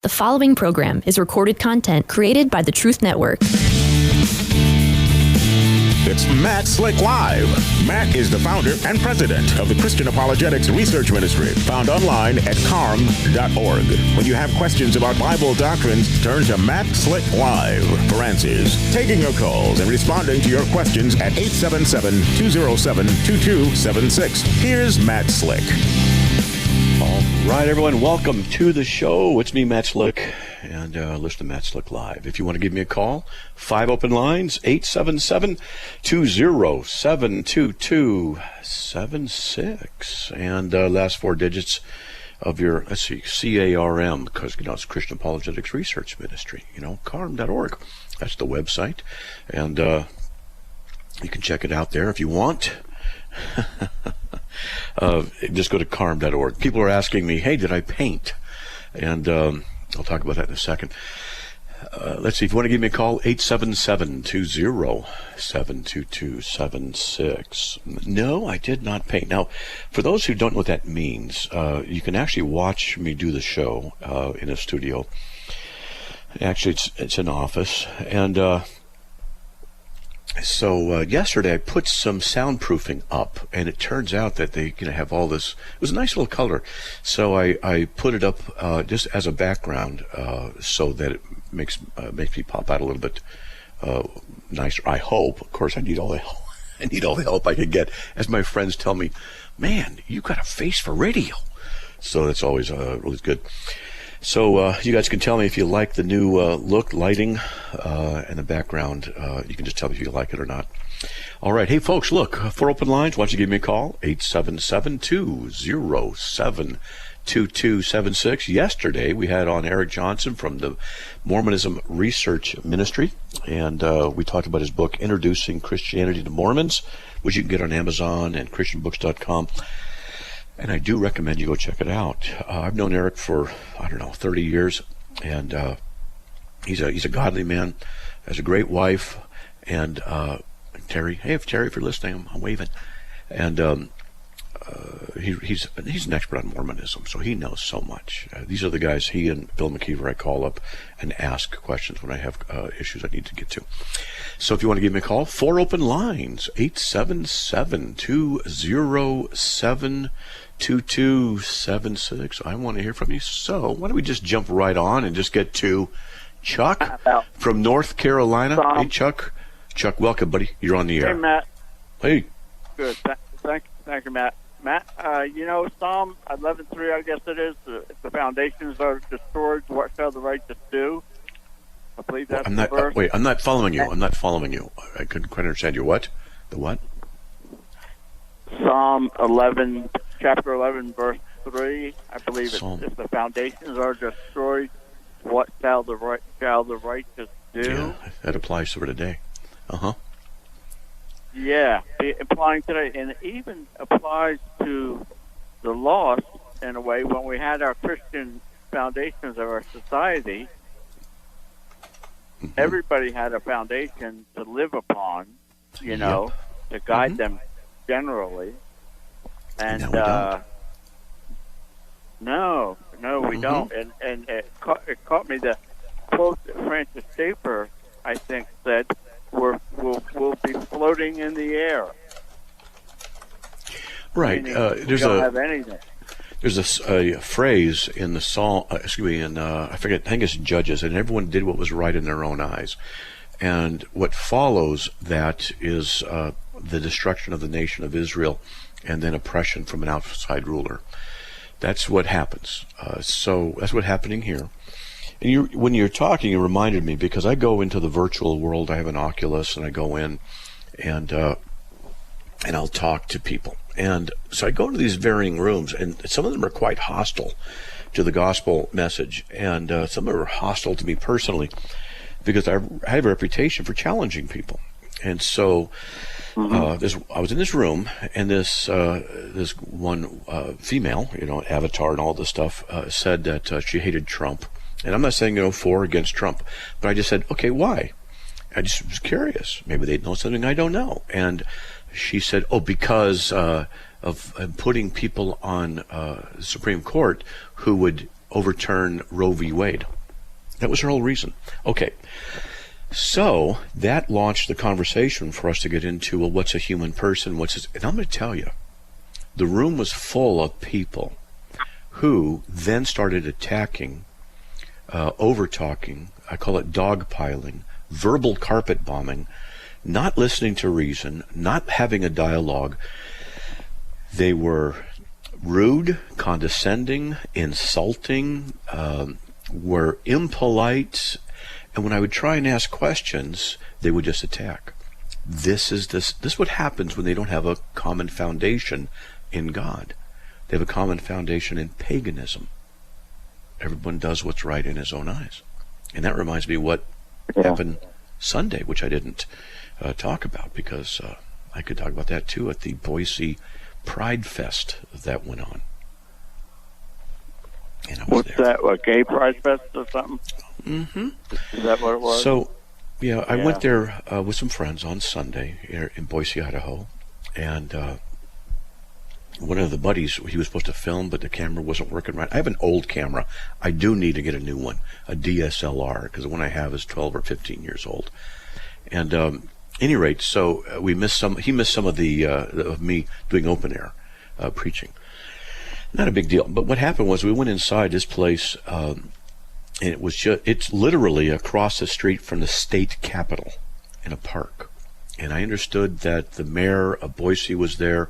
The following program is recorded content created by the Truth Network. It's Matt Slick Live. Matt is the founder and president of the Christian Apologetics Research Ministry, found online at carm.org. When you have questions about Bible doctrines, turn to Matt Slick Live for answers. Taking your calls and responding to your questions at 877-207-2276. Here's Matt Slick. All right, everyone, welcome to the show. It's me, Matt Slick, and listen to Matt Slick Live. If you want to give me a call, 5 open lines, 877-207-2276, and last 4 digits of your, let's see, CARM, because, it's Christian Apologetics Research Ministry, carm.org. That's the website, and you can check it out there if you want. Just go to carm.org. People are asking me, hey, did I paint? And I'll talk about that in a second. Let's see, if you want to give me a call, 877-207-2276. No, I did not paint. Now, for those who don't know what that means, you can actually watch me do the show in a studio. Actually, it's an office, and so yesterday I put some soundproofing up, and it turns out that they have all this. It was a nice little color, so I put it up just as a background so that it makes me pop out a little bit nicer. I hope. Of course, I need all the help. I need all the help I can get. As my friends tell me, man, you got a face for radio. So that's always really good. So you guys can tell me if you like the new look, lighting, and the background. You can just tell me if you like it or not. All right. Hey, folks, look, 4 open lines. Why don't you give me a call? 877-207-2276. Yesterday, we had on Eric Johnson from the Mormonism Research Ministry, and we talked about his book, Introducing Christianity to Mormons, which you can get on Amazon and ChristianBooks.com. And I do recommend you go check it out. I've known Eric for, 30 years, and he's a godly man, has a great wife, and Terry. Hey, if Terry, if you're listening, I'm waving. And he's an expert on Mormonism, so he knows so much. These are the guys, he and Bill McKeever, I call up and ask questions when I have issues I need to get to. So if you want to give me a call, 4 open lines, 877-207-2276. I want to hear from you. So why don't we just jump right on and just get to Chuck from North Carolina. Hey, Chuck. Chuck, welcome, buddy. You're on the air. Hey, Matt. Hey. Good. Thank you, Matt. Matt, Psalm 11:3, I guess it is, if the foundations are destroyed, what shall the righteous do? I believe that's the verse. Wait, I'm not following you. I couldn't quite understand you. What? The what? Psalm 11, chapter 11, verse 3, I believe it's, if the foundations are destroyed, what shall the righteous do? Yeah, that applies to today. Uh-huh. Yeah, applying today, and it even applies to the lost in a way. When we had our Christian foundations of our society, everybody had a foundation to live upon, to guide them generally. And we don't. No, we don't. And it caught me the quote that Francis Schaeffer, I think, said, we'll be floating in the air. Right. There's don't have anything. There's a phrase in the Psalm, I think it's Judges, and everyone did what was right in their own eyes. And what follows that is the destruction of the nation of Israel and then oppression from an outside ruler. That's what happens. So that's what's happening here. And when you're talking, it reminded me, because I go into the virtual world. I have an Oculus, and I go in, and I'll talk to people. And so I go to these varying rooms, and some of them are quite hostile to the gospel message, and some of them are hostile to me personally, because I have a reputation for challenging people. And so I was in this room, and this one female, avatar and all this stuff, said that she hated Trump. And I'm not saying, for or against Trump, but I just said, okay, why? I just was curious. Maybe they'd know something I don't know. And she said, because of putting people on the Supreme Court who would overturn Roe v. Wade. That was her whole reason. Okay. So that launched the conversation for us to get into, well, what's a human person? And I'm going to tell you, the room was full of people who then started attacking, over-talking, I call it dogpiling, verbal carpet bombing, not listening to reason, not having a dialogue. They were rude, condescending, insulting, were impolite, and when I would try and ask questions, they would just attack. This is what happens when they don't have a common foundation in God. They have a common foundation in paganism. Everyone does what's right in his own eyes. And that reminds me what happened Sunday, which I didn't talk about, because I could talk about that too at the Boise Pride Fest that went on. And I was What's that? A gay Pride Fest or something? Mm-hmm. Is that what it was? So, yeah, I went there with some friends on Sunday here in Boise, Idaho, and one of the buddies, he was supposed to film, but the camera wasn't working right. I have an old camera. I do need to get a new one, a DSLR, because the one I have is 12 or 15 years old. And any rate, so he missed some of the of me doing open air preaching. Not a big deal. But what happened was we went inside this place, and it's literally across the street from the state capitol in a park. And I understood that the mayor of Boise was there.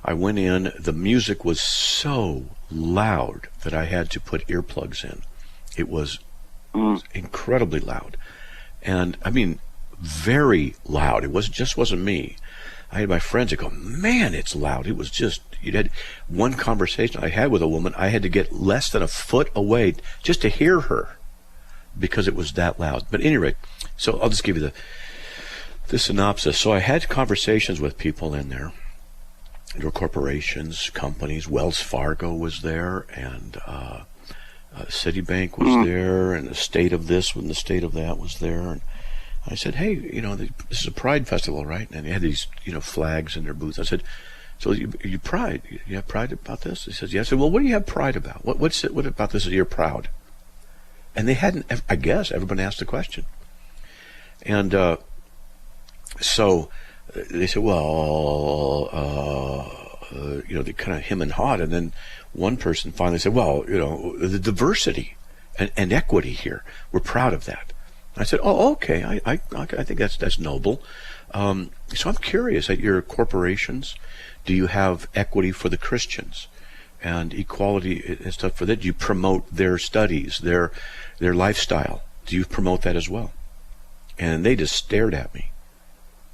I went in. The music was so loud that I had to put earplugs in. It was incredibly loud. And I mean, very loud. It wasn't me. I had my friends that go, man, it's loud. It was just, you had one conversation I had with a woman. I had to get less than a foot away just to hear her because it was that loud. But at any rate, so I'll just give you the synopsis. So I had conversations with people in there. There were corporations, companies. Wells Fargo was there, and Citibank was there, and the state of this and the state of that was there. And I said, hey, this is a Pride Festival, right? And they had these, flags in their booths. I said, so you have pride about this? He says, yeah. I said, well, what do you have pride about? What about this that you're proud? And they hadn't, I guess, everyone asked the question. And so they said, well, they kind of hem and hawed. And then one person finally said, well, the diversity and equity here, we're proud of that. I said, oh, okay, I think that's noble. So I'm curious, at your corporations, do you have equity for the Christians and equality and stuff for that? Do you promote their studies, their lifestyle? Do you promote that as well? And they just stared at me.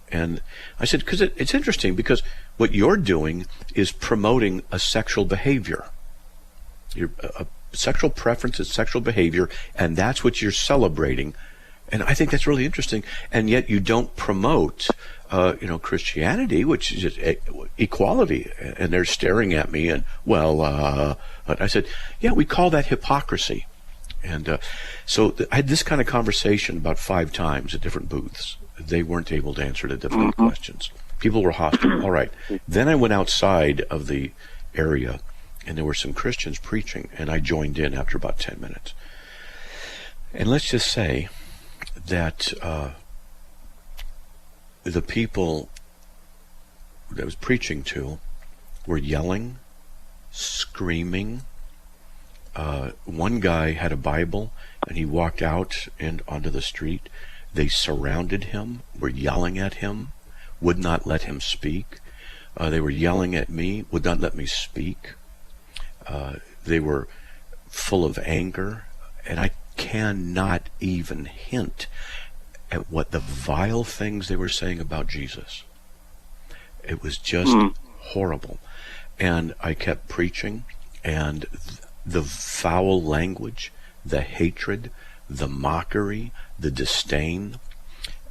And I said, because it's interesting, because what you're doing is promoting a sexual behavior. A sexual preference is sexual behavior, and that's what you're celebrating. And I think that's really interesting. And yet you don't promote, Christianity, which is just equality. And they're staring at me. And but I said, yeah, we call that hypocrisy. And so I had this kind of conversation about 5 times at different booths. They weren't able to answer the difficult questions. People were hostile. All right. Then I went outside of the area, and there were some Christians preaching, and I joined in after about 10 minutes. And let's just say that the people that I was preaching to were yelling, screaming. One guy had a Bible, and he walked out and onto the street. They surrounded him, were yelling at him, would not let him speak. They were yelling at me, would not let me speak. They were full of anger, and I cannot even hint at what the vile things they were saying about Jesus. It was just horrible. And I kept preaching, and the foul language, the hatred, the mockery, the disdain,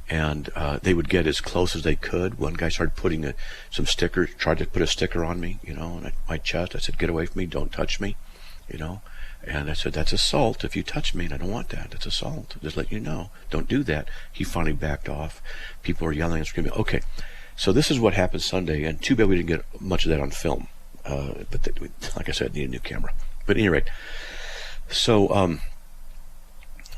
and they would get as close as they could. One guy started putting some stickers, tried to put a sticker on me, on my chest. I said, get away from me, don't touch me, And I said, that's assault. If you touch me, and I don't want that. That's assault. Just let you know. Don't do that. He finally backed off. People were yelling and screaming. Okay, so this is what happened Sunday, and too bad we didn't get much of that on film. But like I said, I need a new camera. But at any rate, So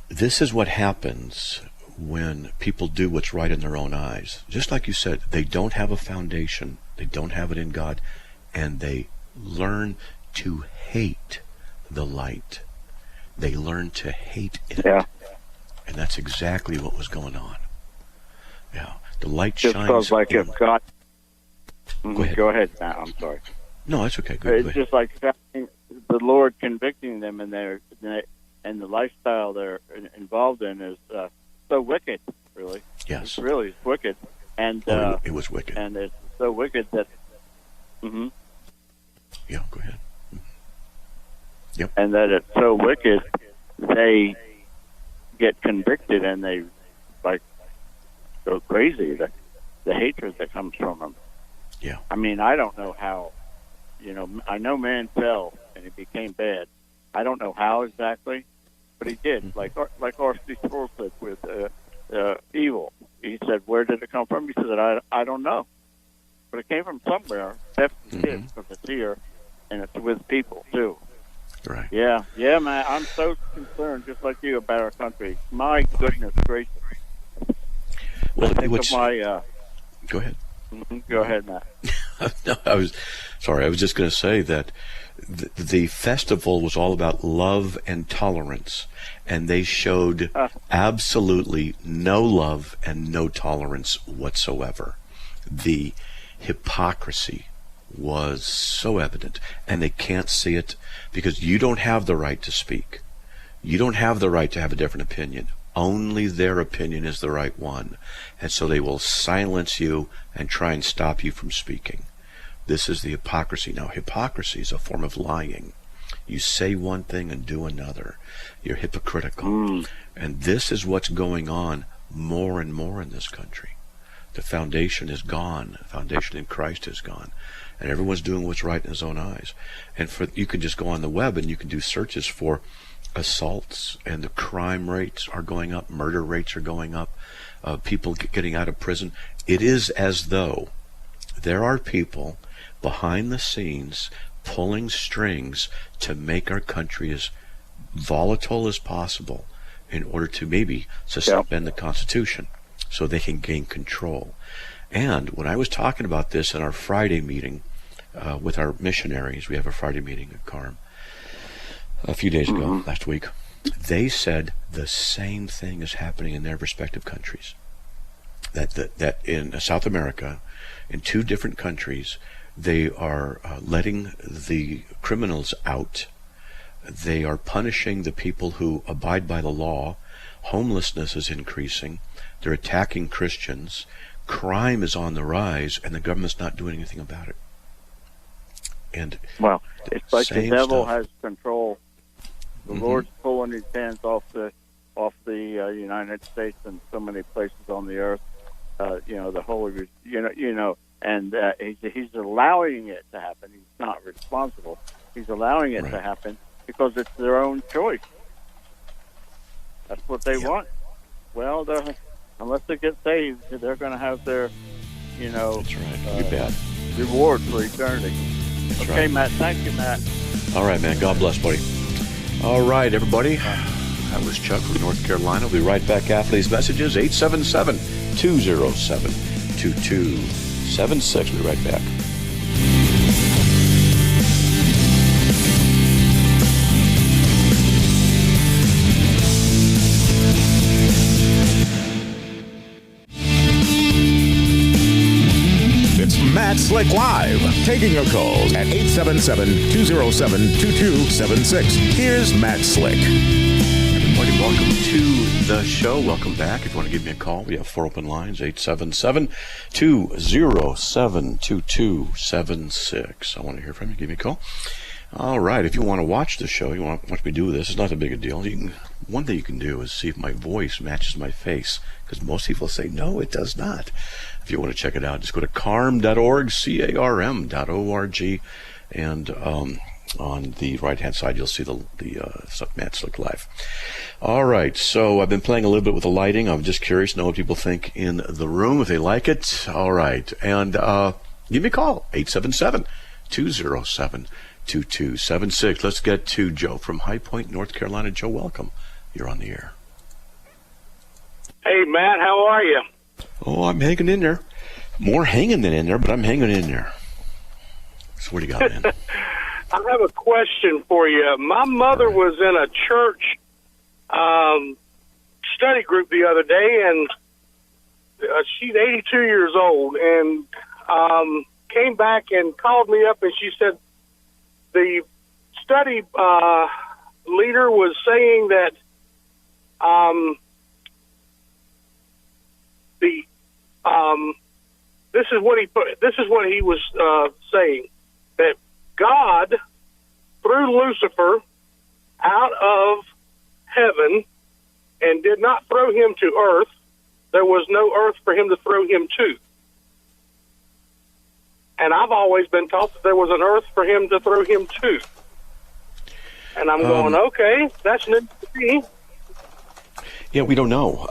this is what happens when people do what's right in their own eyes. Just like you said, they don't have a foundation, they don't have it in God, and they learn to hate the light. They learn to hate it. Yeah. And that's exactly what was going on. Yeah. The light Just shines. because, like, if God... Go ahead. Matt. I'm sorry. No, that's okay. Go ahead. It's just like the Lord convicting them, and and the lifestyle they're involved in is so wicked. Really, Yes. It's really wicked, and it was wicked. and it's so wicked that. Yeah, go ahead. Yep. And that it's so wicked, they get convicted and they like go crazy. The hatred that comes from them. Yeah. I mean, I don't know how. I know man fell and he became bad. I don't know how exactly, but he did. Like R.C. Sproul said with evil. He said, "Where did it come from?" He said, "I don't know, but it came from somewhere. Definitely did, because it's here, and it's with people too." Right. Yeah, man. I'm so concerned, just like you, about our country. My goodness gracious. Well, I think of my. Go ahead. Go ahead, Matt. No, I was just going to say that the festival was all about love and tolerance, and they showed absolutely no love and no tolerance whatsoever. The hypocrisy was so evident, and they can't see it because you don't have the right to speak. You don't have the right to have a different opinion. Only their opinion is the right one. And so they will silence you and try and stop you from speaking. This is the hypocrisy. Now, hypocrisy is a form of lying. You say one thing and do another. You're hypocritical. And this is what's going on more and more in this country. The foundation is gone. The foundation in Christ is gone. And everyone's doing what's right in his own eyes. And you can just go on the web and you can do searches for assaults, and the crime rates are going up, murder rates are going up, people getting out of prison. It is as though there are people behind the scenes pulling strings to make our country as volatile as possible in order to maybe suspend the Constitution so they can gain control. And when I was talking about this in our Friday meeting with our missionaries, we have a Friday meeting at CARM, a few days ago, last week, they said the same thing is happening in their respective countries. That in South America, in 2 different countries, they are letting the criminals out. They are punishing the people who abide by the law. Homelessness is increasing. They're attacking Christians. Crime is on the rise, and the government's not doing anything about it. And it's like the devil stuff has control. The Lord's pulling his hands off the United States and so many places on the earth. The Holy, and he's allowing it to happen. He's not responsible. He's allowing it to happen because it's their own choice. That's what they want. Well, unless they get saved, they're going to have their, That's right. You bet. Reward for eternity. That's okay, right. Matt. Thank you, Matt. All right, man. God bless, buddy. All right, everybody. That was Chuck from North Carolina. We'll be right back after these messages. 877-207-2276. We'll be right back. It's Matt Slick Live, taking your calls at 877-207-2276. Here's Matt Slick. Everybody, welcome to the show. Welcome back. If you want to give me a call, we have 4 open lines, 877-207-2276. I want to hear from you. Give me a call. All right. If you want to watch the show, you want to watch me do this, it's not a big a deal. One thing you can do is see if my voice matches my face, because most people say, no, it does not. If you want to check it out, just go to carm.org, CARM.org, and on the right-hand side, you'll see the Matt Slick Live. All right, so I've been playing a little bit with the lighting. I'm just curious to know what people think in the room, if they like it. All right, and give me a call, 877-207-2276. 722-776. Let's get to Joe from High Point, North Carolina. Joe, welcome. You're on the air. Hey, Matt, how are you? Oh, I'm hanging in there. More hanging than in there, but I'm hanging in there. So what do you got, man? I have a question for you. My mother was in a church study group the other day, and she's 82 years old, and came back and called me up, and she said the study leader was saying that this is what he was saying, that God threw Lucifer out of heaven and did not throw him to earth. There was no earth for him to throw him to. And I've always been taught that there was an earth for him to throw him to. And I'm going, okay, that's new to me. Yeah, we don't know.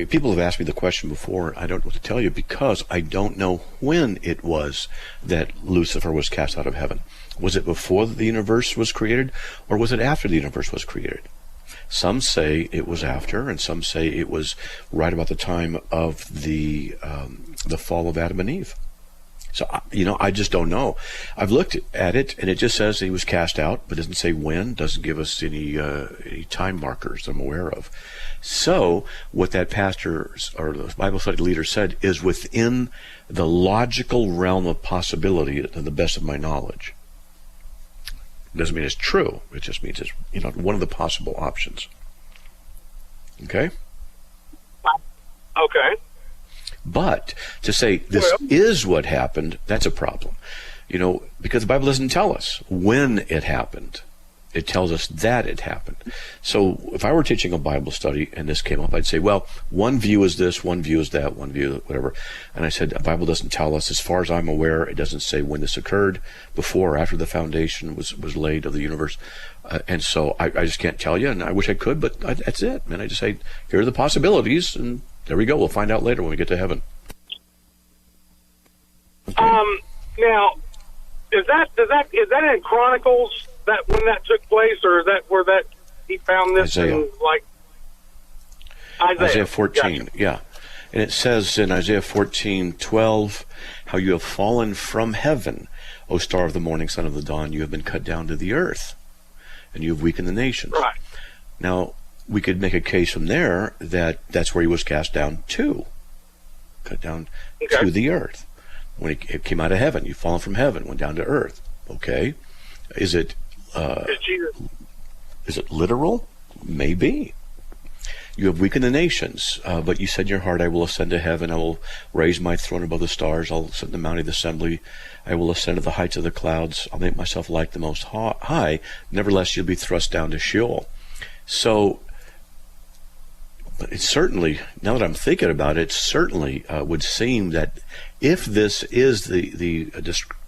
People have asked me the question before. I don't know what to tell you because I don't know when it was that Lucifer was cast out of heaven. Was it before the universe was created, or was it after the universe was created? Some say it was after, and some say it was right about the time of the fall of Adam and Eve. So, I just don't know. I've looked at it, and it just says he was cast out, but doesn't say when, doesn't give us any time markers I'm aware of. So, what that pastor or the Bible study leader said is within the logical realm of possibility, to the best of my knowledge. Doesn't mean it's true. It just means it's one of the possible options. Okay? Okay. But to say this is what happened, that's a problem. Because the Bible doesn't tell us when it happened. It tells us that it happened. So if I were teaching a Bible study and this came up, I'd say, well, one view is this, one view is that, one view whatever. And I said, the Bible doesn't tell us. As far as I'm aware, it doesn't say when this occurred, before or after the foundation was laid of the universe. And so I just can't tell you, and I wish I could, but that's it, man. I just say, here are the possibilities, and there we go. We'll find out later when we get to heaven. Okay. Now, is that in Chronicles that when that took place, or is that where that he found this Isaiah. in Isaiah 14, gotcha. Yeah. And it says in Isaiah 14:12, how you have fallen from heaven, O star of the morning, son of the dawn, you have been cut down to the earth, and you have weakened the nations. Right. Now, we could make a case from there that that's where he was cast down to, cut down to the earth. When it came out of heaven, you've fallen from heaven, went down to earth. Okay. Is it literal? Maybe. You have weakened the nations, but you said in your heart, I will ascend to heaven, I will raise my throne above the stars, I'll sit in the mount of the assembly, I will ascend to the heights of the clouds, I'll make myself like the Most High, nevertheless you'll be thrust down to Sheol. So, but it certainly, now that I'm thinking about it, certainly would seem that if this is the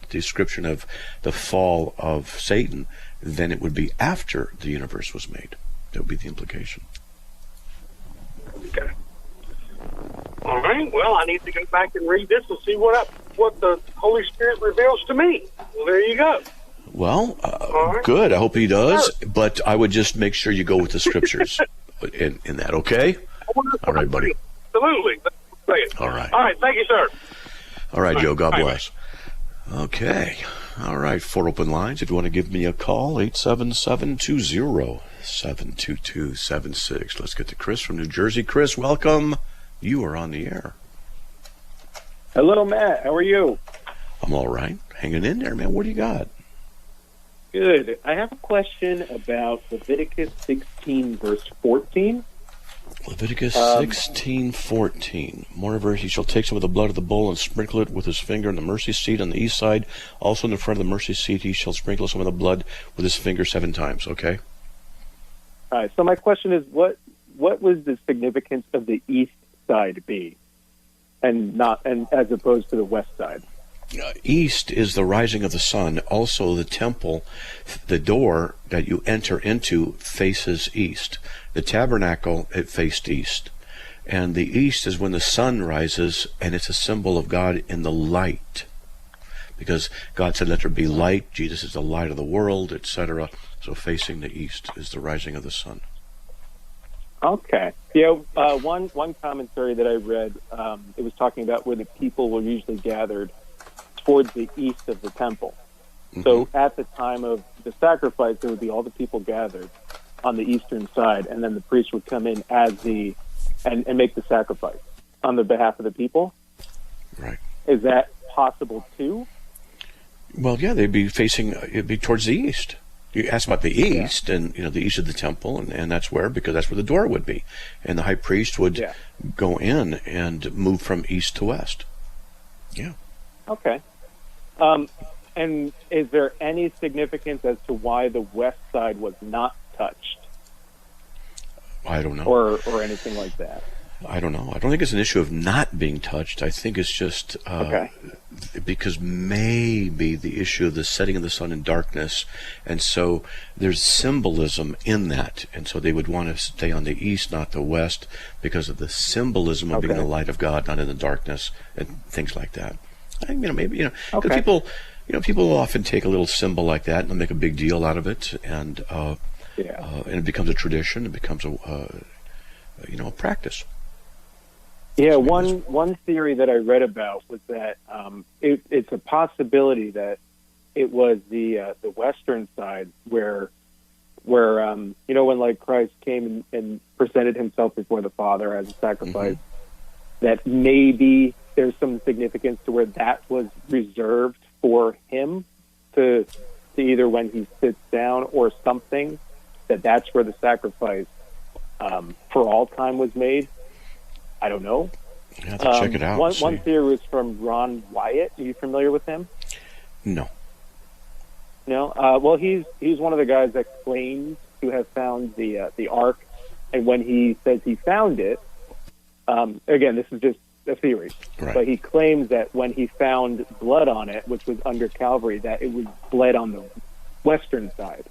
description of the fall of Satan, then it would be after the universe was made. That would be the implication. Okay. All right. Well, I need to go back and read this and see what the Holy Spirit reveals to me. Well, there you go. Well, right. Good. I hope he does. Sure. But I would just make sure you go with the scriptures in that. Okay. All right, buddy. Absolutely. All right. All right. Thank you, sir. All right, Joe. God bless. Okay. All right. 4 open lines. If you want to give me a call, 877-20-722-76. Let's get to Chris from New Jersey. Chris, welcome. You are on the air. Hello, Matt. How are you? I'm all right. Hanging in there, man. What do you got? Good. I have a question about Leviticus 16, verse 14. Leviticus 16:14. Moreover, he shall take some of the blood of the bull and sprinkle it with his finger in the mercy seat on the east side. Also in the front of the mercy seat, he shall sprinkle some of the blood with his finger 7 times. Okay? All right. So my question is, what was the significance of the east side be, and as opposed to the west side? East is the rising of the sun. Also, the temple, the door that you enter into faces east. The tabernacle, it faced east. And the east is when the sun rises, and it's a symbol of God in the light. because God said, let there be light. Jesus is the light of the world, etc. So facing the east is the rising of the sun. Okay. Yeah, one commentary that I read, it was talking about where the people were usually gathered towards the east of the temple. Mm-hmm. So at the time of the sacrifice, there would be all the people gathered on the eastern side, and then the priest would come in as and make the sacrifice on the behalf of the people. Right. Is that possible too? Well, yeah, it'd be towards the east. You asked about the east, and the east of the temple, and that's because that's where the door would be, and the high priest would go in and move from east to west. Yeah. Okay. And is there any significance as to why the west side was not touched? I don't know. Or anything like that? I don't know. I don't think it's an issue of not being touched. I think it's just because maybe the issue of the setting of the sun in darkness, and so there's symbolism in that, and so they would want to stay on the east, not the west, because of the symbolism of being the light of God, not in the darkness, and things like that. I think, maybe, because people often take a little symbol like that and make a big deal out of it, and it becomes a tradition. It becomes a practice. Yeah, one theory that I read about was that it's a possibility that it was the western side where when like Christ came and presented himself before the Father as a sacrifice, that maybe there's some significance to where that was reserved for him to either when he sits down or something, that's where the sacrifice for all time was made. I don't know. You have to check it out. One theory was from Ron Wyatt. Are you familiar with him? No. No? Well, he's one of the guys that claims to have found the ark, and when he says he found it, again, this is just a theory, but he claims that when he found blood on it, which was under Calvary, that it was bled on the western side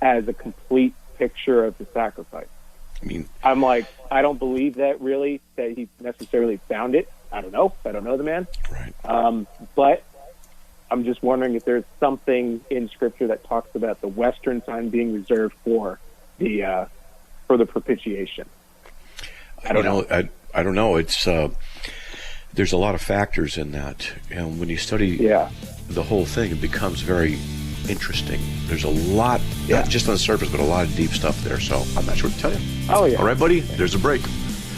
as a complete picture of the sacrifice. I'm like, I don't believe that really, that he necessarily found it. I don't know. I don't know the man. Right. But I'm just wondering if there's something in Scripture that talks about the western side being reserved for the propitiation. I don't know. I don't know. It's there's a lot of factors in that, and when you study the whole thing, it becomes very interesting. There's a lot, not just on the surface, but a lot of deep stuff there. So I'm not sure what to tell you. Oh yeah. All right, buddy. There's a break.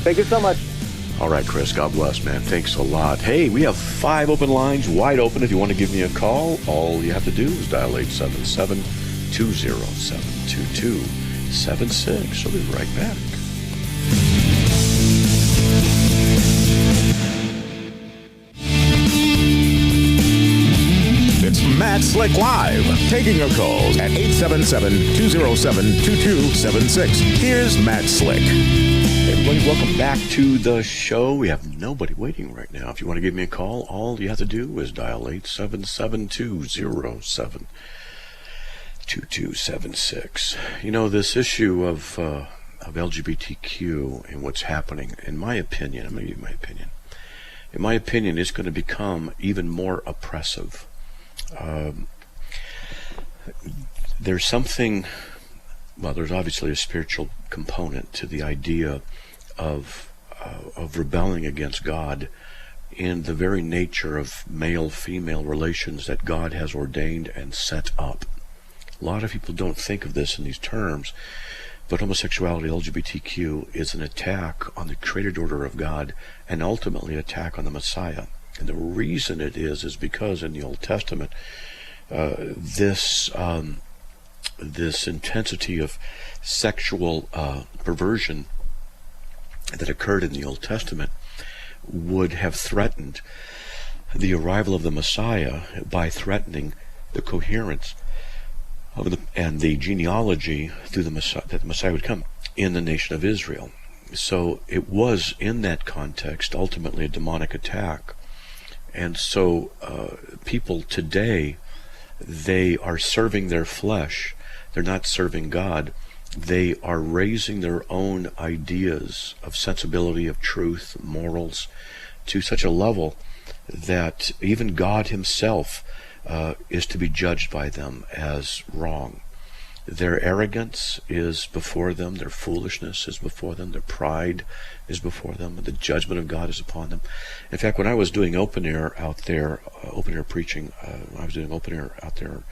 Thank you so much. All right, Chris. God bless, man. Thanks a lot. Hey, we have 5 open lines wide open. If you want to give me a call, all you have to do is dial 877-207-2276. I'll be right back. It's Matt Slick Live, taking your calls at 877-207-2276. Here's Matt Slick. Hey everybody, welcome back to the show. We have nobody waiting right now. If you want to give me a call, all you have to do is dial 877-207-2276. This issue of LGBTQ and what's happening, in my opinion, I'm going to give you my opinion. In my opinion, it's going to become even more oppressive. There's something, there's obviously a spiritual component to the idea of rebelling against God in the very nature of male-female relations that God has ordained and set up. A lot of people don't think of this in these terms, but homosexuality, LGBTQ, is an attack on the created order of God and ultimately an attack on the Messiah. And the reason it is because in the Old Testament, this intensity of sexual perversion that occurred in the Old Testament would have threatened the arrival of the Messiah by threatening the coherence of and the genealogy through the Messiah, that the Messiah would come in the nation of Israel. So it was in that context ultimately a demonic attack. And so people today, they are serving their flesh. They're not serving God. They are raising their own ideas of sensibility, of truth, morals, to such a level that even God himself is to be judged by them as wrong. Their arrogance is before them, their foolishness is before them, their pride is before them, and the judgment of God is upon them. In fact, when I was doing open air out there, open air preaching, I was doing open air out there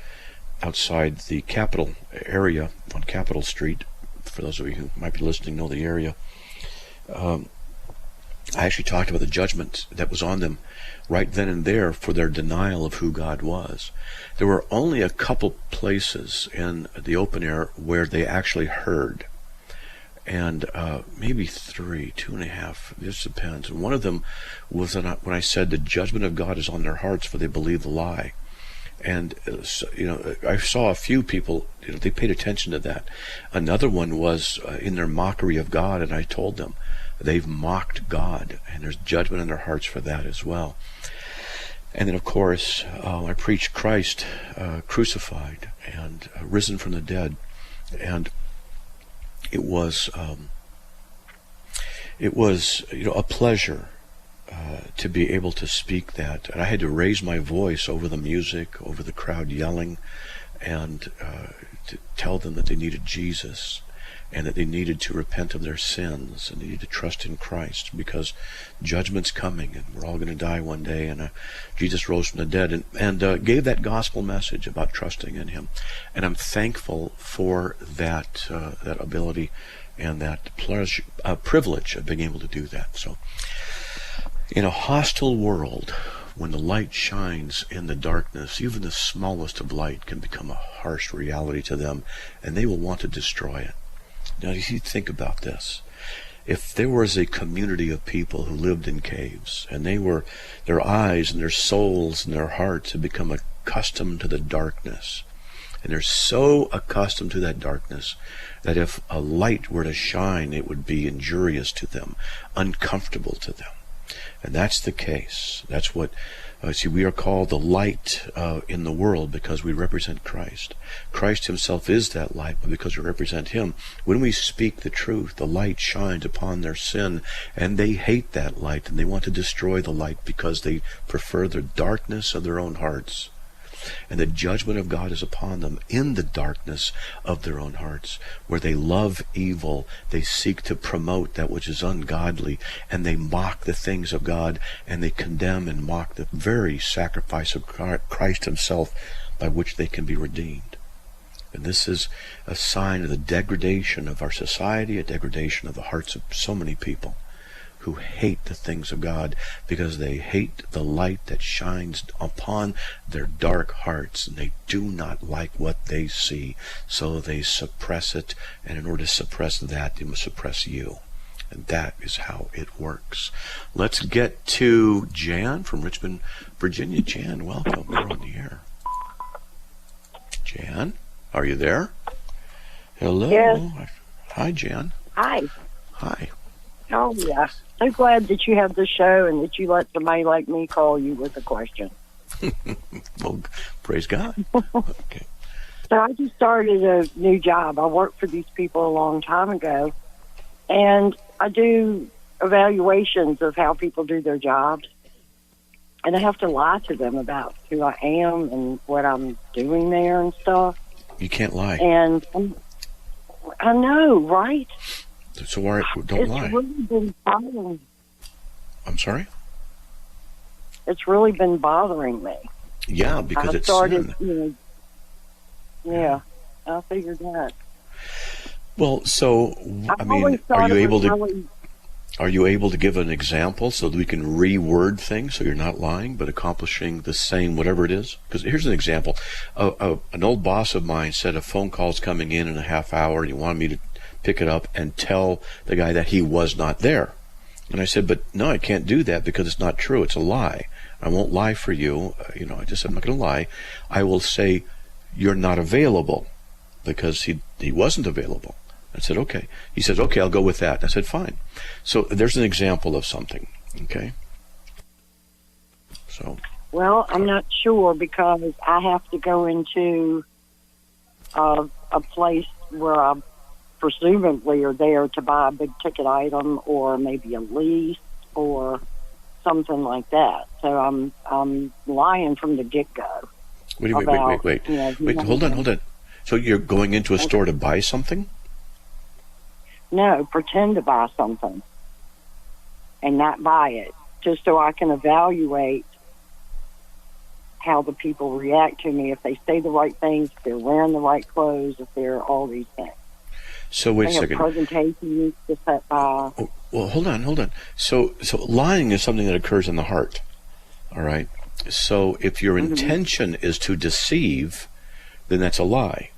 outside the Capitol area on Capitol Street. For those of you who might be listening know the area. I actually talked about the judgment that was on them right then and there for their denial of who God was. There were only a couple places in the open air where they actually heard. And maybe 3, 2.5, it just depends. And one of them was when I said the judgment of God is on their hearts for they believe the lie. And, I saw a few people, they paid attention to that. Another one was in their mockery of God, and I told them they've mocked God, and there's judgment in their hearts for that as well. And then, of course, I preached Christ crucified and risen from the dead, and it was a pleasure to be able to speak that. And I had to raise my voice over the music, over the crowd yelling, and to tell them that they needed Jesus, and that they needed to repent of their sins, and they needed to trust in Christ, because judgment's coming, and we're all going to die one day, and Jesus rose from the dead, and gave that gospel message about trusting in Him. And I'm thankful for that ability and that privilege of being able to do that. So, in a hostile world, when the light shines in the darkness, even the smallest of light can become a harsh reality to them, and they will want to destroy it. Now, you think about this. If there was a community of people who lived in caves, and their eyes and their souls and their hearts had become accustomed to the darkness, and they're so accustomed to that darkness that if a light were to shine, it would be injurious to them, uncomfortable to them. And that's the case. That's what, we are called the light in the world because we represent Christ. Christ himself is that light, but because we represent him, when we speak the truth, the light shines upon their sin, and they hate that light, and they want to destroy the light because they prefer the darkness of their own hearts. And the judgment of God is upon them in the darkness of their own hearts, where they love evil, they seek to promote that which is ungodly, and they mock the things of God, and they condemn and mock the very sacrifice of Christ himself by which they can be redeemed. And this is a sign of the degradation of our society, a degradation of the hearts of so many people who hate the things of God because they hate the light that shines upon their dark hearts, and they do not like what they see, so they suppress it, and in order to suppress that, they must suppress you. And that is how it works. Let's get to Jan from Richmond, Virginia. Jan, welcome. You're on the air. Jan, are you there? Hello. Yes. Hi, Jan. Hi. Hi. Oh, yeah. So glad that you have the show and that you let somebody like me call you with a question. Well, praise God. Okay. So I just started a new job. I worked for these people a long time ago, and I do evaluations of how people do their jobs. And I have to lie to them about who I am and what I'm doing there and stuff. You can't lie. And I know, right? So why don't lie? It's really been bothering me. I'm sorry? It's really been bothering me. Yeah, because I it's started, sin. Yeah, I figured that. Well, so I mean, are you able to give an example so that we can reword things so you're not lying but accomplishing the same whatever it is? Because here's an example. An old boss of mine said a phone call's coming in a half hour, and he wanted me to pick it up and tell the guy that he was not there. And I said, but no, I can't do that because it's not true. It's a lie. I won't lie for you. I just said, I'm not going to lie. I will say you're not available because he wasn't available. I said, okay. He says, okay, I'll go with that. I said, fine. So there's an example of something. Okay. So. Well, I'm not sure because I have to go into a place where I presumably are there to buy a big ticket item or maybe a lease or something like that. So I'm lying from the get-go. Wait. Hold on. So you're going into a store to buy something? No, pretend to buy something and not buy it, just so I can evaluate how the people react to me, if they say the right things, if they're wearing the right clothes, if they're all these things. So wait a they have second. Presentations to set by. Oh, well, hold on. So lying is something that occurs in the heart. All right. So if your intention is to deceive, then that's a lie.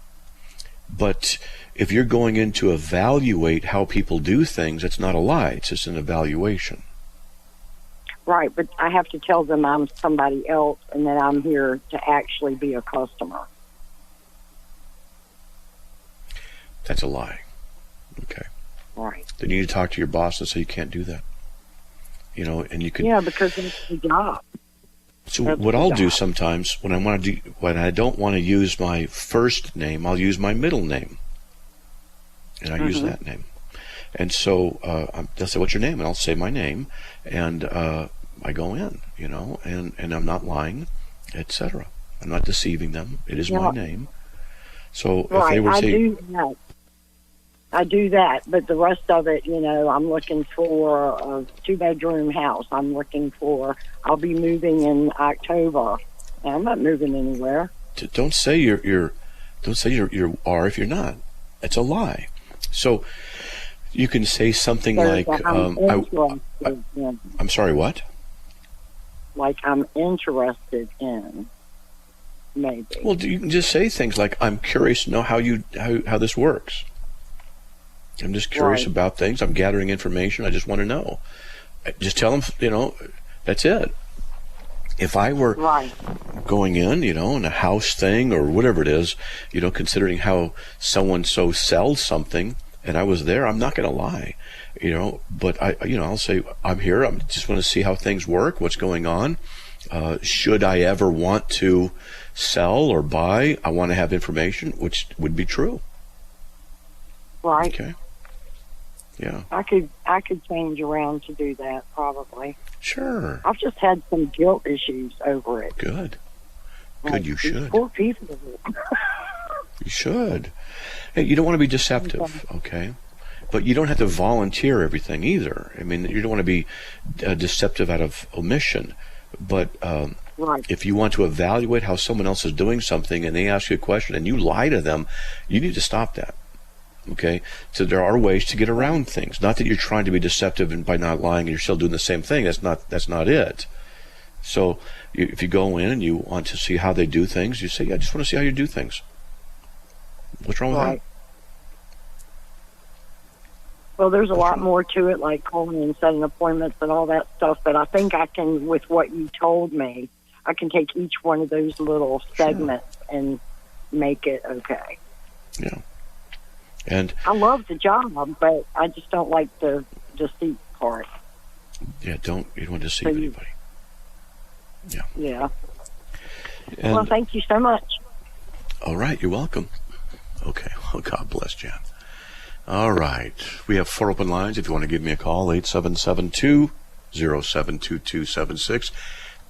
But if you're going in to evaluate how people do things, it's not a lie. It's just an evaluation. Right, but I have to tell them I'm somebody else and that I'm here to actually be a customer. That's a lie. Okay. Right. Then you need to talk to your boss and say you can't do that. And you can. Yeah, because it's the job. So That's what the I'll do job. sometimes when I don't want to use my first name, I'll use my middle name, and I use that name. And so they'll say, "What's your name?" And I'll say my name, and I go in, and I'm not lying, etc. I'm not deceiving them. It is my name. So if they were saying, I do that, but the rest of it, I'm looking for a 2-bedroom house. I'll be moving in October. And I'm not moving anywhere. don't say you are if you're not. It's a lie. So you can say something like, I'm sorry, what? Like I'm interested in, maybe. Well, you can just say things like, I'm curious to know how this works. I'm just curious about things. I'm gathering information. I just want to know. Just tell them, that's it. If I were going in, in a house thing or whatever it is, considering how someone so sells something, and I was there, I'm not going to lie, but I'll say, I'm here. I just want to see how things work, what's going on. Should I ever want to sell or buy, I want to have information, which would be true. Right. Okay. Yeah. I could change around to do that, probably. Sure. I've just had some guilt issues over it. Good. Like, You should. Poor people. You should. Hey, you don't want to be deceptive, okay? But you don't have to volunteer everything either. I mean, you don't want to be deceptive out of omission. But if you want to evaluate how someone else is doing something and they ask you a question and you lie to them, you need to stop that. Okay, so there are ways to get around things. Not that you're trying to be deceptive and by not lying and you're still doing the same thing. That's not it. So if you go in and you want to see how they do things, you say, "Yeah, I just want to see how you do things." What's wrong with that? Well, there's a lot more to it, like calling and setting appointments and all that stuff. But I think I can, with what you told me, I can take each one of those little segments and make it okay. Yeah. And I love the job, but I just don't like the deceit part. Yeah, you don't want to deceive anybody. Yeah. Yeah. And, well, thank you so much. All right, you're welcome. Okay. Oh, God bless, Jan. All right. We have 4 open lines. If you want to give me a call, 877-207-2276.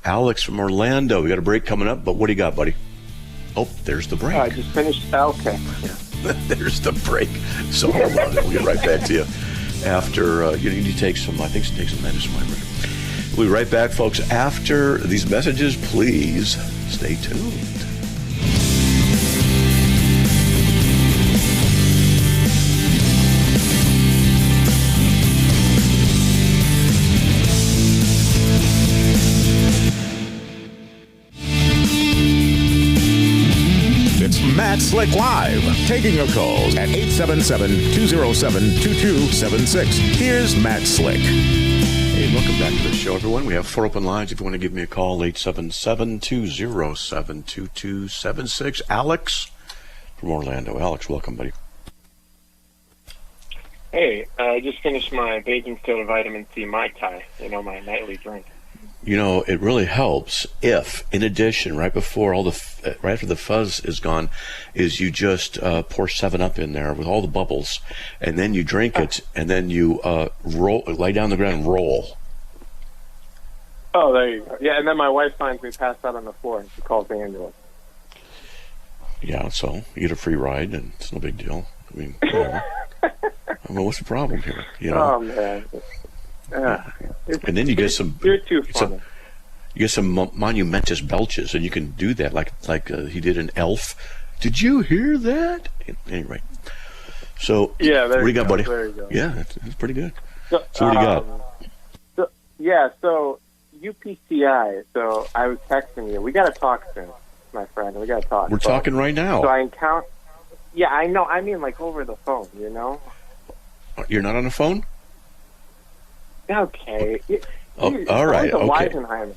Alex from Orlando. We got a break coming up, but what do you got, buddy? Oh, there's the break. I just finished. Okay. There's the break. So hold on. We'll get right back to you after you need to take some. I think take some medicine. We'll be right back, folks. After these messages, please stay tuned. Matt Slick Live, taking your calls at 877-207-2276. Here's Matt Slick. Hey, welcome back to the show, everyone. We have 4 open lines. If you want to give me a call, 877-207-2276. Alex from Orlando. Alex, welcome, buddy. Hey, I just finished my baking soda vitamin C Mai Tai, my nightly drink. It really helps if, in addition, right after the fuzz is gone, is you just pour 7-Up in there with all the bubbles, and then you drink it, and then you lay down on the ground and roll. Oh, there you go. Yeah, and then my wife finds me passed out on the floor, and she calls the ambulance. Yeah, so you get a free ride, and it's no big deal. I mean, whatever. I mean, what's the problem here? You know? Oh, man. And then you get some. You're too funny. You get some monumentous belches, and you can do that like he did in Elf. Did you hear that? Anyway, so yeah, what do you got, buddy? There you go. Yeah, that's pretty good. So what do you got? So UPCI. So I was texting you. We got to talk soon, my friend. We got to talk. We're talking right now. So I encounter. Yeah, I know. I mean, like over the phone. You know. You're not on the phone? Okay. Oh, all right. Okay. Weisenheimer.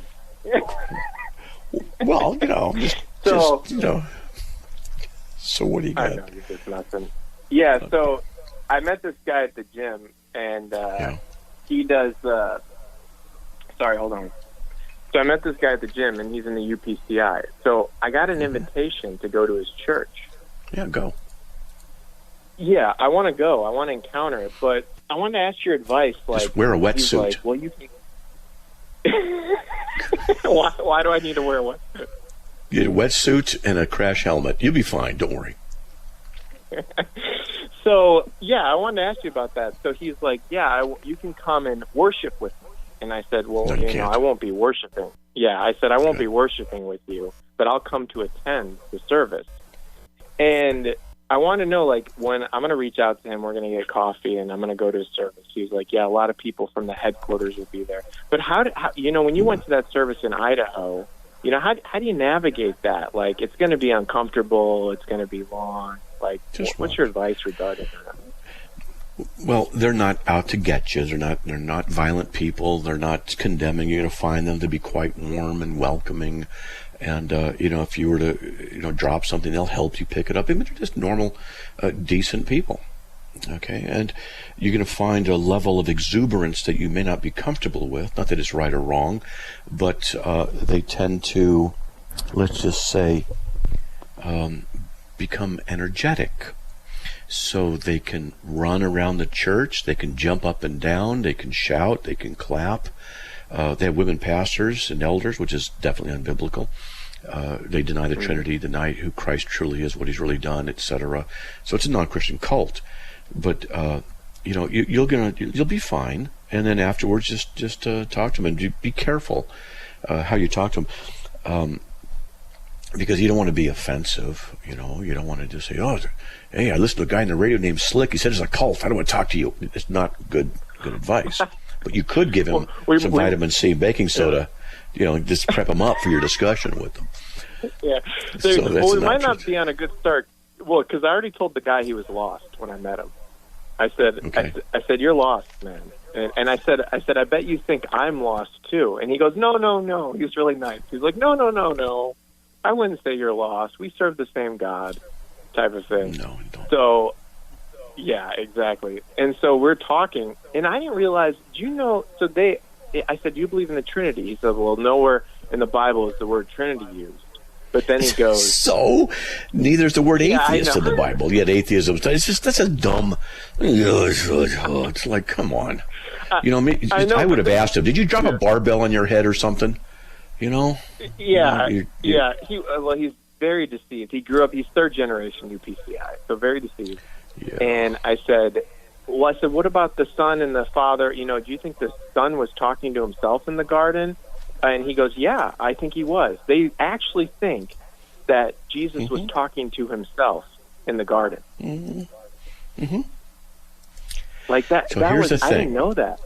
Well, you know, just, you know. So what do you got? I know, it's nothing. Yeah, so I met this guy at the gym, and he does. Sorry, hold on. So I met this guy at the gym, and he's in the UPCI. So I got an invitation to go to his church. Yeah, go. Yeah, I want to go. I want to encounter it, but I want to ask your advice. Like, just wear a wetsuit. Like, well, you can. Why do I need to wear a wetsuit? Get a wetsuit and a crash helmet. You'll be fine. Don't worry. So, yeah, I wanted to ask you about that. So he's like, yeah, you can come and worship with me. And I said, well, no, you know, I won't be worshiping. Yeah, I said, I won't be worshiping with you, but I'll come to attend the service. And I want to know, like, when I'm going to reach out to him, we're going to get coffee, and I'm going to go to his service. He's like, yeah, a lot of people from the headquarters will be there. But how you know, when you went to that service in Idaho, you know, how do you navigate that? Like, it's going to be uncomfortable. It's going to be long. Like, what's your advice regarding that? Well, they're not out to get you. They're not violent people. They're not condemning. You're going to find them to be quite warm and welcoming. And, you know, if you were to, you know, drop something, they'll help you pick it up. I mean, they're just normal, decent people. Okay. And you're going to find a level of exuberance that you may not be comfortable with. Not that it's right or wrong, but they tend to, let's just say, become energetic. So they can run around the church, they can jump up and down, they can shout, they can clap. They have women pastors and elders, which is definitely unbiblical. They deny the Trinity, deny who Christ truly is, what he's really done, etc. So it's a non-Christian cult. But you know, you'll be fine. And then afterwards, just talk to them and be careful how you talk to them. Because you don't want to be offensive, you know. You don't want to just say, "Oh, hey, I listened to a guy on the radio named Slick. He said it's a cult. I don't want to talk to you." It's not good advice. But you could give him some vitamin C, baking soda, you know, just prep him up for your discussion with them. Yeah. So we might not be on a good start. Well, because I already told the guy he was lost when I met him. I said, I said, "You're lost, man." And I said, "I bet you think I'm lost too." And he goes, "No." He's really nice. He's like, "No. I wouldn't say you're lost. We serve the same God," type of thing. No, don't. So, yeah, exactly. And so we're talking, and I didn't realize, do you know, I said, "Do you believe in the Trinity?" He said, "Well, nowhere in the Bible is the word Trinity used." But then he goes, "So, neither is the word atheist in the Bible. Yet atheism, that's a dumb, it's like, come on. You know, I would have asked him, did you drop a barbell on your head or something? You know? Yeah. He's very deceived. He grew up, he's third generation UPCI, so very deceived. Yeah. And I said, what about the Son and the Father? You know, do you think the Son was talking to himself in the garden? And he goes, yeah, I think he was. They actually think that Jesus was talking to himself in the garden. Mm-hmm. Like that. So here's the thing. I didn't know that.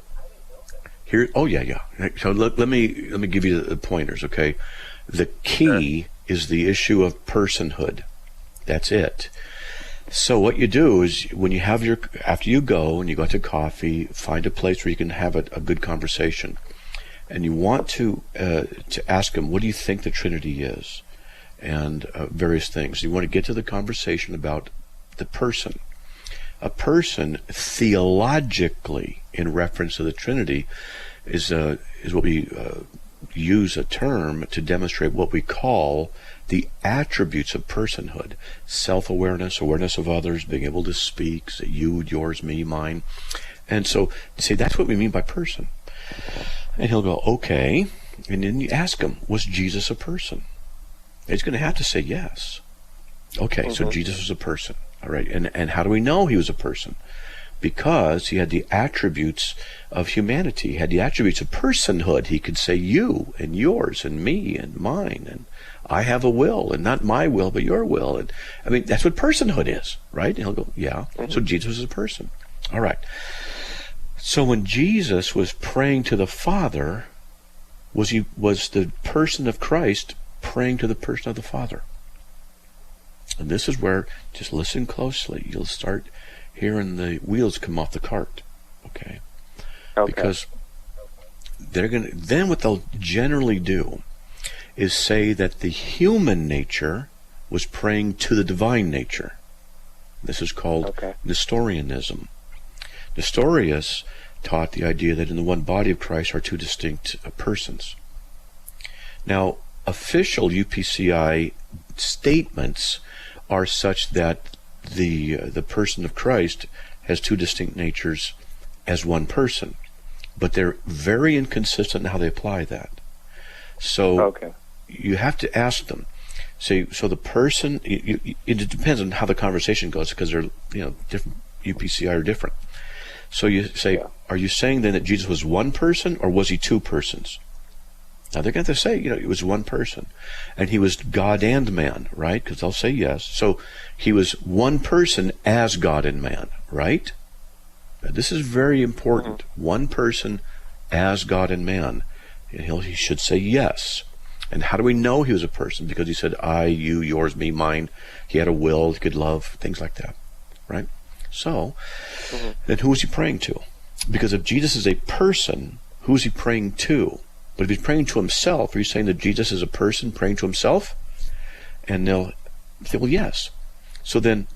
Yeah. So let me give you the pointers, okay? The key is the issue of personhood. That's it. So what you do is after you go and you go to coffee, find a place where you can have a good conversation. And you want to ask them, what do you think the Trinity is? And various things. You want to get to the conversation about the person. A person, theologically, in reference to the Trinity, is what we use a term to demonstrate what we call the attributes of personhood: self-awareness, awareness of others, being able to speak, say you, yours, me, mine. And so, say that's what we mean by person. And he'll go, okay. And then you ask him, was Jesus a person? He's going to have to say yes. Okay, so Jesus was a person. All right, and how do we know he was a person? Because he had the attributes of humanity. He had the attributes of personhood. He could say you and yours and me and mine, and I have a will, and not my will, but your will. And I mean, that's what personhood is, right? And he'll go, yeah. So Jesus is a person. All right. So when Jesus was praying to the Father, was the person of Christ praying to the person of the Father? And this is where, just listen closely, you'll start hearing the wheels come off the cart. Okay. Because then what they'll generally do is say that the human nature was praying to the divine nature. This is called Nestorianism. Nestorius taught the idea that in the one body of Christ are two distinct persons. Now, official UPCI statements are such that the person of Christ has two distinct natures as one person, but they're very inconsistent in how they apply that. So you have to ask them. Say, so the person, it depends on how the conversation goes, because they're, different UPCI are different. So you say, are you saying then that Jesus was one person, or was he two persons? Now they're going to say, it was one person, and he was God and man, right? Because they'll say yes. So he was one person as God and man, right? Now, this is very important. One person as God and man. And he should say yes. And how do we know he was a person? Because he said, I, you, yours, me, mine. He had a will, he could love, things like that, right? So, then who is he praying to? Because if Jesus is a person, who is he praying to? But if he's praying to himself, are you saying that Jesus is a person praying to himself? And they'll say, well, yes. So then,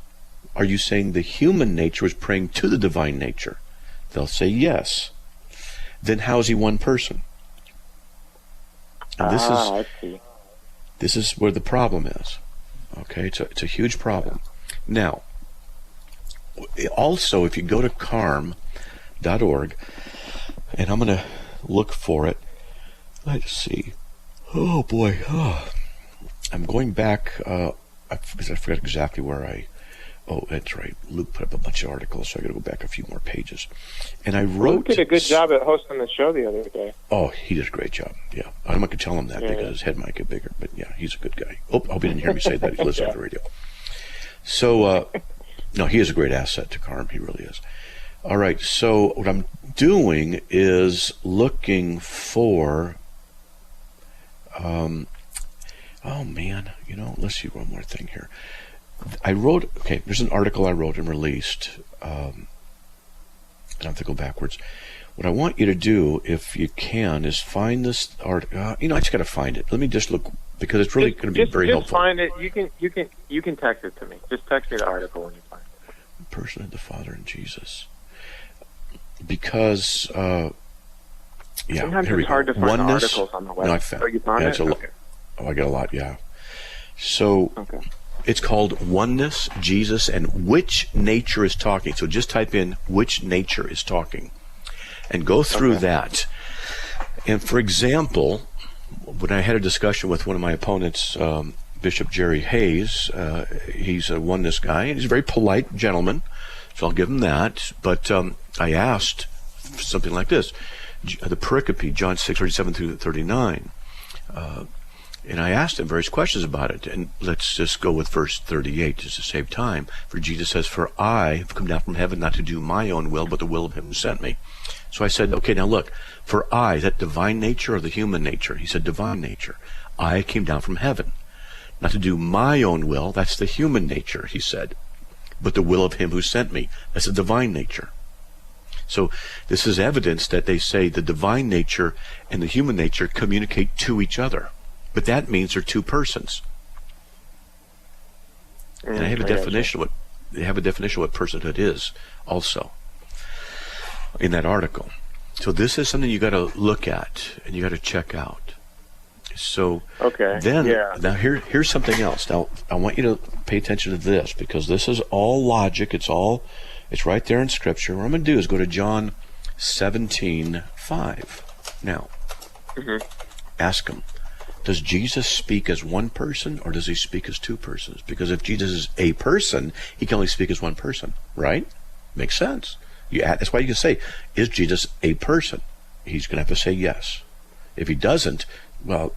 are you saying the human nature is praying to the divine nature? They'll say yes. Then how is he one person? And this is where the problem is. Okay, it's a huge problem. Now, also, if you go to carm.org, and I'm going to look for it. Let's see. Oh boy. I'm going back because I forgot exactly where oh, that's right. Luke put up a bunch of articles, so I got to go back a few more pages. And I wrote. Luke did a good job at hosting the show the other day. Oh, he did a great job. Yeah, I'm not going to tell him that because his head might get bigger. But yeah, he's a good guy. Oh, I hope he didn't hear me say that. He listens on the radio. So, no, he is a great asset to Carm. He really is. All right. So what I'm doing is looking for. Oh man, let's see one more thing here. There's an article I wrote and released. I have to go backwards. What I want you to do, if you can, is find this article. I just got to find it. Let me just look, because it's really going to be very helpful. Just find it. You can text it to me. Just text me the article when you find it. The person of the Father and Jesus. Because, sometimes here it's hard to find articles on the web. No, I found. Oh, you found it? I got a lot. Yeah. So. It's called Oneness, Jesus, and Which Nature is Talking. So just type in Which Nature is Talking and go through that. And for example, when I had a discussion with one of my opponents, Bishop Jerry Hayes, he's a oneness guy, and he's a very polite gentleman, so I'll give him that. But I asked something like this, the pericope, John 6:37 through 39, and I asked him various questions about it. And let's just go with verse 38 just to save time. For Jesus says, for I have come down from heaven not to do my own will, but the will of him who sent me. So I said, okay, now look, for I, is that divine nature or the human nature? He said, divine nature. I came down from heaven not to do my own will. That's the human nature, he said. But the will of him who sent me. That's the divine nature. So this is evidence that they say the divine nature and the human nature communicate to each other. But that means they're two persons. And I have a definition of what personhood is also in that article. So this is something you got to look at and you got to check out. So now here's something else. Now I want you to pay attention to this, because this is all logic. It's right there in Scripture. What I'm going to do is go to John 17:5. Now, ask him, does Jesus speak as one person or does he speak as two persons? Because if Jesus is a person, he can only speak as one person, right? Makes sense. That's why you can say, is Jesus a person? He's going to have to say yes. If he doesn't, well,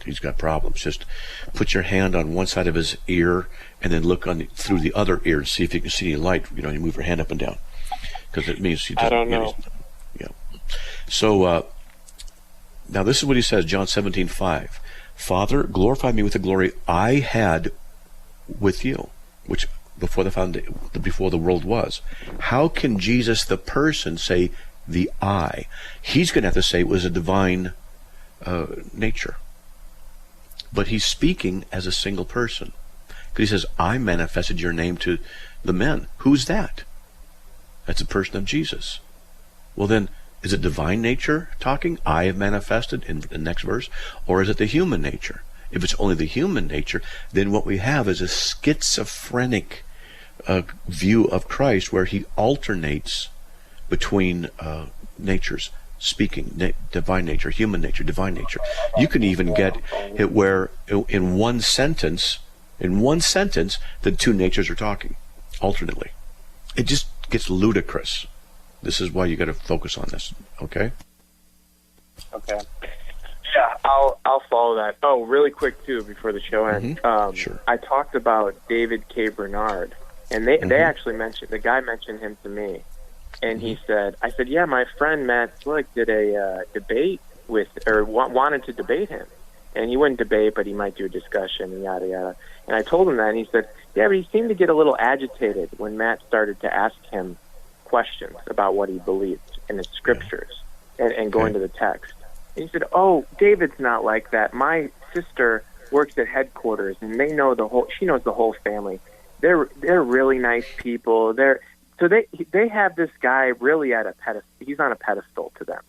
he's got problems. Just put your hand on one side of his ear and then look through the other ear and see if you can see any light. You move your hand up and down, because it means he doesn't. I don't know. So now this is what he says, John 17:5. Father, glorify me with the glory I had with you, which before the world was. How can Jesus, the person, say the I? He's going to have to say it was a divine nature. But he's speaking as a single person. Because he says, I manifested your name to the men. Who's that? That's a person of Jesus. Well then, is it divine nature talking? I have manifested in the next verse. Or is it the human nature? If it's only the human nature, then what we have is a schizophrenic view of Christ where he alternates between natures. Speaking, divine nature, human nature, divine nature. You can even get it where in one sentence, the two natures are talking alternately. It just gets ludicrous. This is why you got to focus on this, okay? Okay. Yeah, I'll follow that. Oh, really quick too before the show ends. Sure. I talked about David K. Bernard, and they actually the guy mentioned him to me. And he said, I said, yeah, my friend Matt Slick did a debate wanted to debate him. And he wouldn't debate, but he might do a discussion, and yada, yada. And I told him that, and he said, yeah, but he seemed to get a little agitated when Matt started to ask him questions about what he believed in the scriptures and going to the text. And he said, oh, David's not like that. My sister works at headquarters, and she knows the whole family. They're really nice people. So they have this guy really at a pedestal. He's on a pedestal to them.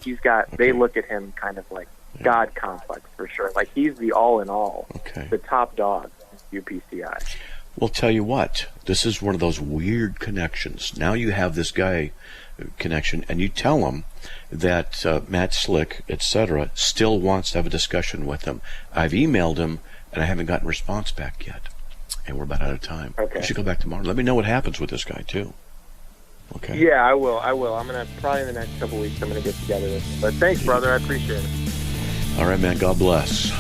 They look at him kind of like God complex for sure. Like he's the all in all, the top dog, UPCI. Well, tell you what, this is one of those weird connections. Now you have this guy connection, and you tell him that Matt Slick, etc., still wants to have a discussion with him. I've emailed him, and I haven't gotten a response back yet. And we're about out of time. Okay. You should go back tomorrow. Let me know what happens with this guy, too. Okay. Yeah, I will. I'm going to, probably in the next couple weeks, I'm going to get together with him. But thanks, brother. I appreciate it. All right, man. God bless.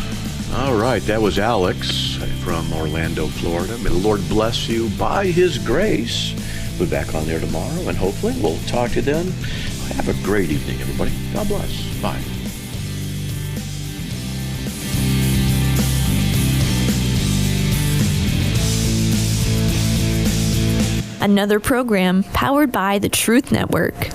All right. That was Alex from Orlando, Florida. May the Lord bless you by his grace. We'll be back on there tomorrow, and hopefully we'll talk to you then. Have a great evening, everybody. God bless. Bye. Another program powered by the Truth Network.